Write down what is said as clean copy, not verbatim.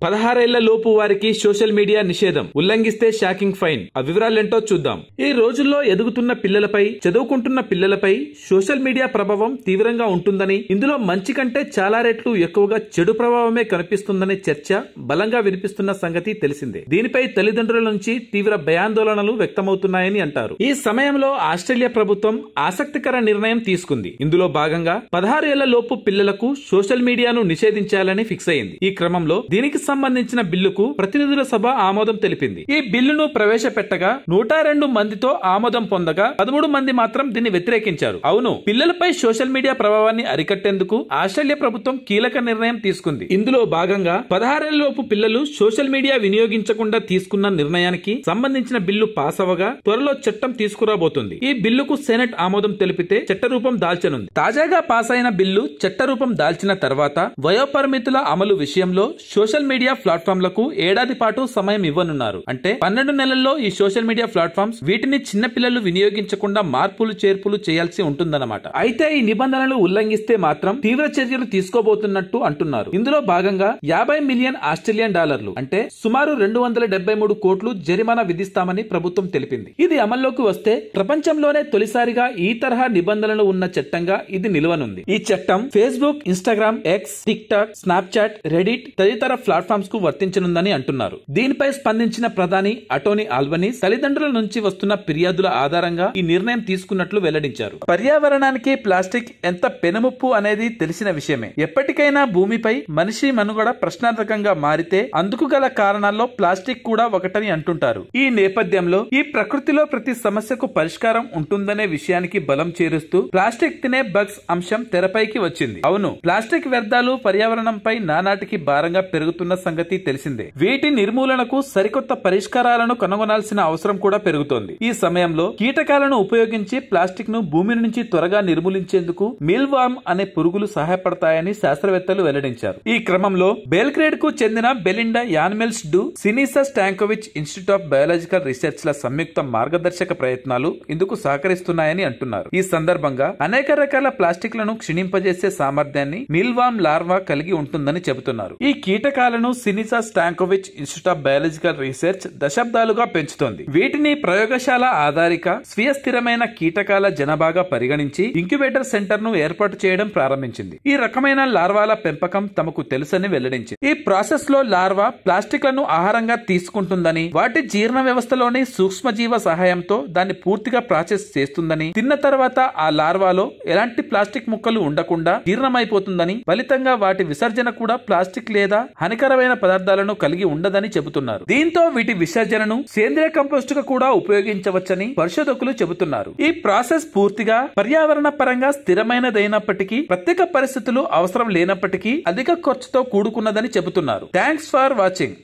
16 ఏళ్ల లోపు వారికి సోషల్ మీడియా నిషేధం, ఉల్లంఘిస్తే షాకింగ్ ఫైన్. ఆ వివరాలేంటో చూద్దాం. ఈ రోజుల్లో ఎదుగుతున్న పిల్లలపై, చదువుకుంటున్న పిల్లలపై సోషల్ మీడియా ప్రభావం తీవ్రంగా ఉంటుందని, ఇందులో మంచి కంటే చాలా రెట్లు ఎక్కువగా చెడు ప్రభావమే కనిపిస్తుందనే చర్చ బలంగా వినిపిస్తున్న సంగతి తెలిసిందే. దీనిపై తల్లిదండ్రుల నుంచి తీవ్ర భయాందోళనలు వ్యక్తమవుతున్నాయని అంటారు. ఈ సమయంలో ఆస్ట్రేలియా ప్రభుత్వం ఆసక్తికర నిర్ణయం తీసుకుంది. ఇందులో భాగంగా 16 ఏళ్ల లోపు పిల్లలకు సోషల్ మీడియాను నిషేధించాలని ఫిక్స్ అయింది. ఈ క్రమంలో దీనికి సంబంధించిన బిల్లుకు ప్రతినిధుల సభ ఆమోదం తెలిపింది. ఈ బిల్లును ప్రవేశపెట్టగా 102 మందితో ఆమోదం పొందగా 13 మంది మాత్రం దీన్ని వ్యతిరేకించారు. అవును, పిల్లలపై సోషల్ మీడియా ప్రభావాన్ని అరికట్టేందుకు ఆస్ట్రేలియా ప్రభుత్వం కీలక నిర్ణయం తీసుకుంది. ఇందులో భాగంగా 16 ఏళ్ల లోపు పిల్లలు సోషల్ మీడియా వినియోగించకుండా తీసుకున్న నిర్ణయానికి సంబంధించిన బిల్లు పాస్ అవగా త్వరలో చట్టం తీసుకురాబోతుంది. ఈ బిల్లుకు సెనెట్ ఆమోదం తెలిపితే చట్టరూపం దాల్చనుంది. తాజాగా పాస్ అయిన బిల్లు చట్టరూపం దాల్చిన తర్వాత వయోపరిమితుల అమలు విషయంలో సోషల్ మీడియా ప్లాట్ఫామ్లకు ఏడాది పాటు సమయం ఇవ్వనున్నారు. అంటే 12 నెలల్లో ఈ సోషల్ మీడియా ప్లాట్ఫామ్స్ వీటిని చిన్నపిల్లలు వినియోగించకుండా మార్పులు చేర్పులు చేయాల్సి ఉంటుందన్నమాట. అయితే ఈ నిబంధనలు ఉల్లంఘిస్తే మాత్రం తీవ్ర చర్యలు తీసుకోబోతున్నట్టు అంటున్నారు. ఇందులో భాగంగా 50 మిలియన్ ఆస్ట్రేలియన్ డాలర్లు అంటే సుమారు 273 కోట్లు జరిమానా విధిస్తామని ప్రభుత్వం తెలిపింది. ఇది అమల్లోకి వస్తే ప్రపంచంలోనే తొలిసారిగా ఈ తరహా నిబంధనలు ఉన్న చట్టంగా ఇది నిలవనుంది. ఈ చట్టం Facebook, Instagram, X, tick talk, Snapchat, Reddit తదితర ప్లాట్ఫామ్స్ కు వర్తించనుందని అంటున్నారు. దీనిపై స్పందించిన ప్రధాని అటోనీ ఆల్బనీస్ తల్లిదండ్రుల నుంచి వస్తున్న ఫిర్యాదుల ఆధారంగా ఈ నిర్ణయం తీసుకున్నట్లు వెల్లడించారు. పర్యావరణానికి ప్లాస్టిక్ ఎంత పెనుముప్పు అనేది తెలిసిన విషయమే. ఎప్పటికైనా భూమిపై మనిషి మనుగడ ప్రశ్నార్థకంగా మారితే అందుకు గల కారణాల్లో ప్లాస్టిక్ కూడా ఒకటని అంటుంటారు. ఈ నేపథ్యంలో ఈ ప్రకృతిలో ప్రతి సమస్యకు పరిష్కారం ఉంటుందనే విషయానికి బలం చేరుస్తూ ప్లాస్టిక్ తినే బగ్స్ అంశం తెరపైకి వచ్చింది. అవును, ప్లాస్టిక్ వ్యర్థాలు పర్యావరణంపై నానాటికి భారంగా పెరుగుతున్న సంగతి తెలిసిందే. వీటి నిర్మూలనకు సరికొత్త పరిష్కారాలను కనుగొనాల్సిన అవసరం కూడా పెరుగుతోంది. ఈ సమయంలో కీటకాలను ఉపయోగించి ప్లాస్టిక్ ను భూమి నుంచి త్వరగా నిర్మూలించేందుకు మీల్వార్మ్ అనే పురుగులు సహాయపడతాయని శాస్త్రవేత్తలు వెల్లడించారు. ఈ క్రమంలో బెల్గ్రేడ్ కు చెందిన బెలిండా యాన్మెల్స్ డు Sinisa Stankovic Institute of Biological Research ల సంయుక్త మార్గదర్శక ప్రయత్నాలు ఇందుకు సహకరిస్తున్నాయని అంటున్నారు. ఈ సందర్భంగా అనేక రకాల ప్లాస్టిక్ లను క్షీణింపజేసే సామర్థ్యాన్ని మీల్వార్మ్ లార్వా కలిగి ఉంటుందని చెబుతున్నారు. ఈ కీటకాలను Sinisa Stankovic Institute of Biological Research దశాబ్దాలుగా పెంచుతోంది. వీటిని ప్రయోగశాల ఆధారిక స్వీయ స్థిరమైన కీటకాల జనాభాగా పరిగణించి ఇంక్యుబేటర్ సెంటర్ ను ఏర్పాటు చేయడం ప్రారంభించింది. ఈ రకమైన లార్వాల పెంపకం తమకు తెలుసని వెల్లడించింది. ఈ ప్రాసెస్ లో లార్వా ప్లాస్టిక్ లను ఆహారంగా తీసుకుంటుందని, వాటి జీర్ణ వ్యవస్థలోని సూక్ష్మజీవ సహాయంతో దాన్ని పూర్తిగా ప్రాసెస్ చేస్తుందని, తిన్న తర్వాత ఆ లార్వాలో ఎలాంటి ప్లాస్టిక్ ముక్కలు ఉండకుండా జీర్ణమైపోతుందని, ఫలితంగా వాటి విసర్జన కూడా ప్లాస్టిక్ లేదా హానికరమైన పదార్థాలను కలిగి ఉండదని చెబుతున్నారు. దీంతో వీటి విసర్జనను సేంద్రియ కంపోస్ట్ గా కూడా ఉపయోగించవచ్చని పరిశోధకులు చెబుతున్నారు. ఈ ప్రాసెస్ పూర్తిగా పర్యావరణ పరంగా స్థిరమైనదైనప్పటికీ, ప్రత్యేక పరిస్థితులు అవసరం లేనప్పటికీ అధిక ఖర్చుతో కూడుకున్నదని చెబుతున్నారు. Thanks for watching.